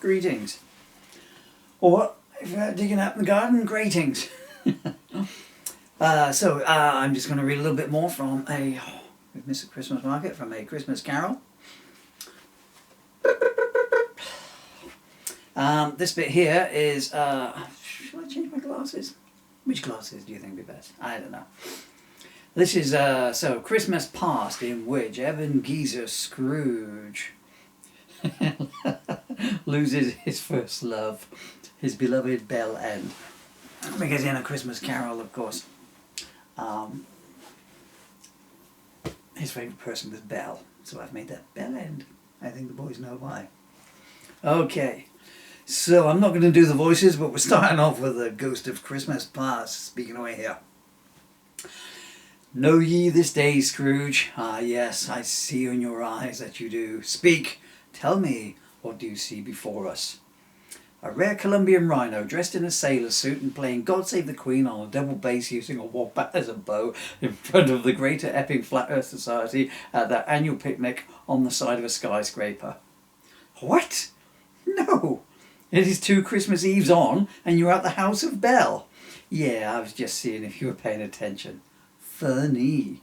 greetings. Or, if you're digging up in the garden, greetings. I'm just going to read a little bit more from we've missed a Christmas market, from a Christmas carol. This bit here is, should I change my glasses? Which glasses do you think would be best? I don't know. This is, Christmas Past, in which Ebenezer Scrooge loses his first love, his beloved Bell End. Because in A Christmas Carol, of course, his favourite person was Bell, so I've made that Bell End. I think the boys know why. Okay, so I'm not going to do the voices, but we're starting off with the Ghost of Christmas Past, speaking away here. Know ye this day, Scrooge? Ah, yes, I see in your eyes that you do. Speak, tell me, what do you see before us? A rare Colombian rhino dressed in a sailor suit and playing God Save the Queen on a double bass using a wombat as a bow in front of the Greater Epping Flat Earth Society at their annual picnic on the side of a skyscraper. What? No! It is 2 Christmas Eves on and you're at the House of Bell. Yeah, I was just seeing if you were paying attention. Funny.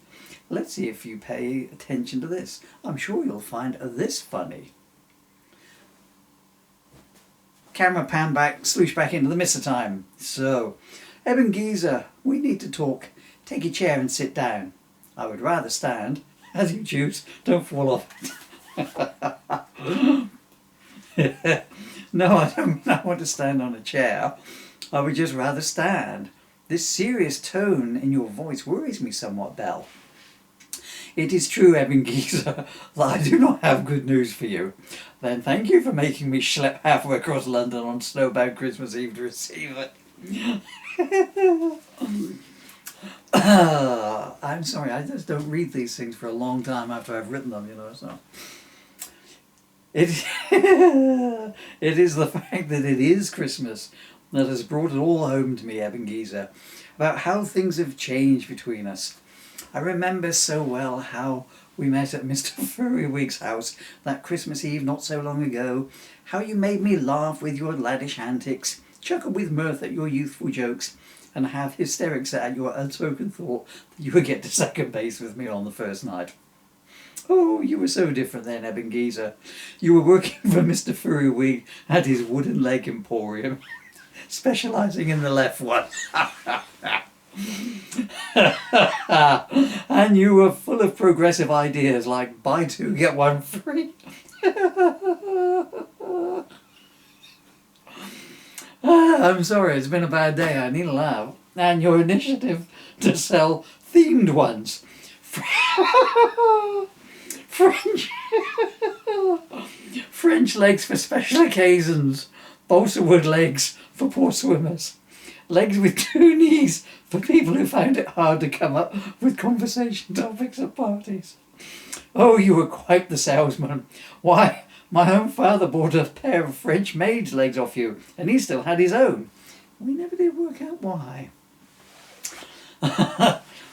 Let's see if you pay attention to this. I'm sure you'll find this funny. Camera pan back, sloosh back into the Mister time. So, Ebenezer, we need to talk. Take a chair and sit down. I would rather stand. As you choose, don't fall off. No, I don't want to stand on a chair. I would just rather stand. This serious tone in your voice worries me somewhat, Belle. It is true, Ebenezer, that I do not have good news for you. Then thank you for making me schlep halfway across London on snowbound Christmas Eve to receive it. I'm sorry, I just don't read these things for a long time after I've written them, so... It is the fact that it is Christmas that has brought it all home to me, Ebenezer, about how things have changed between us. I remember so well how we met at Mr. Furrywig's house that Christmas Eve not so long ago, how you made me laugh with your laddish antics, chuckle with mirth at your youthful jokes, and have hysterics at your unspoken thought that you would get to second base with me on the first night. Oh, you were so different then, Ebenezer. You were working for Mr. Furrywig at his wooden leg emporium, specialising in the left one. And you were full of progressive ideas like buy 2 get 1 free. I'm sorry, it's been a bad day. I need a laugh. And your initiative to sell themed ones. French legs for special occasions. Balsa wood legs for poor swimmers. Legs with 2 knees for people who found it hard to come up with conversation topics at parties. Oh, you were quite the salesman. Why, my own father bought a pair of French maid's legs off you, and he still had his own. We never did work out why.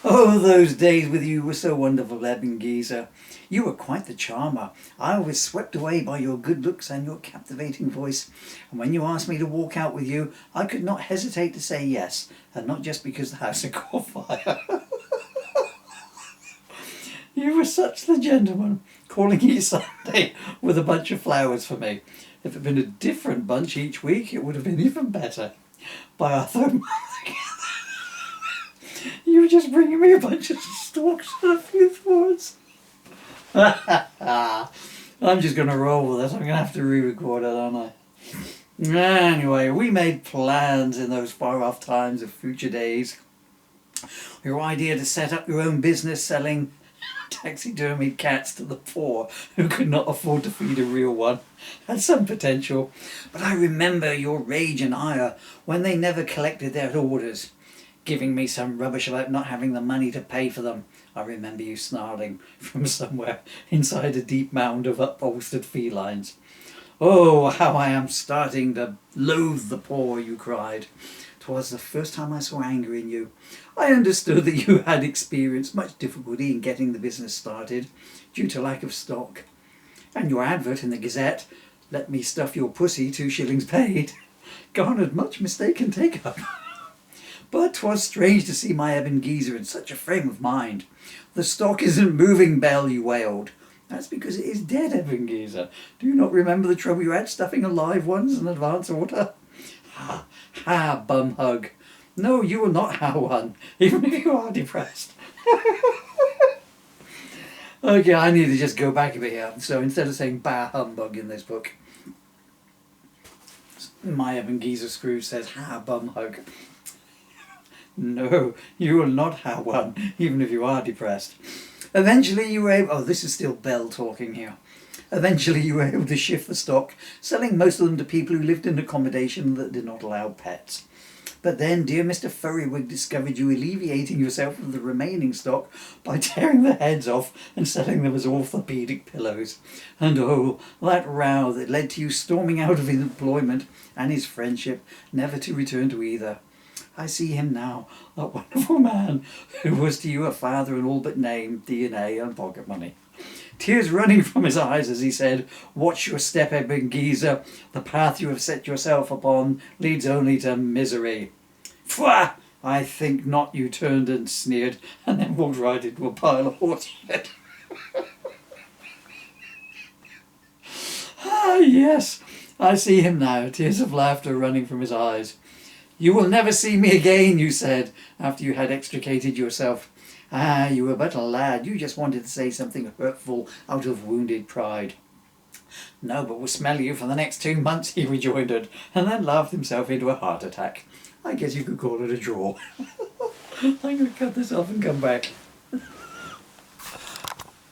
Oh, those days with you were so wonderful, Ebenezer. You were quite the charmer. I was swept away by your good looks and your captivating voice. And when you asked me to walk out with you, I could not hesitate to say yes, and not just because the house had caught fire. You were such the gentleman, calling each Sunday with a bunch of flowers for me. If it had been a different bunch each week, it would have been even better. By our third month together, you were just bringing me a bunch of stalks and a few thorns. I'm just going to roll with it. I'm going to have to re-record it, aren't I? Anyway, we made plans in those far-off times of future days. Your idea to set up your own business selling taxidermied cats to the poor who could not afford to feed a real one had some potential. But I remember your rage and ire when they never collected their orders, giving me some rubbish about not having the money to pay for them. I remember you snarling from somewhere inside a deep mound of upholstered felines. Oh, how I am starting to loathe the poor, you cried. 'Twas the first time I saw anger in you. I understood that you had experienced much difficulty in getting the business started due to lack of stock. And your advert in the Gazette Let me stuff your pussy, 2 shillings paid, garnered much mistaken take-up. But 'twas strange to see my Ebenezer in such a frame of mind. The stock isn't moving, Bell, you wailed. That's because it is dead, Ebenezer. Do you not remember the trouble you had stuffing a live ones in advance order? Ha, ha, bum hug. No, you will not have one, even if you are depressed. Okay, I need to just go back a bit here. So instead of saying bah humbug in this book, my Ebenezer Scrooge says ha bum hug. No, you will not have one, even if you are depressed. Eventually you were able... Oh, this is still Bell talking here. Eventually you were able to shift the stock, selling most of them to people who lived in accommodation that did not allow pets. But then dear Mr. Furrywig discovered you alleviating yourself of the remaining stock by tearing the heads off and selling them as orthopedic pillows. And oh, that row that led to you storming out of his employment and his friendship, never to return to either. I see him now, that wonderful man who was to you a father in all but name, DNA and pocket money. Tears running from his eyes as he said, "Watch your step, Ebenezer. The path you have set yourself upon leads only to misery." "Pfah! I think not," you turned and sneered, and then walked right into a pile of horse shit. Ah, yes, I see him now, tears of laughter running from his eyes. "You will never see me again," you said, after you had extricated yourself. Ah, you were but a lad. You just wanted to say something hurtful out of wounded pride. "No, but we'll smell you for the next 2 months," he rejoined, and then laughed himself into a heart attack. I guess you could call it a draw. I'm going to cut this off and come back.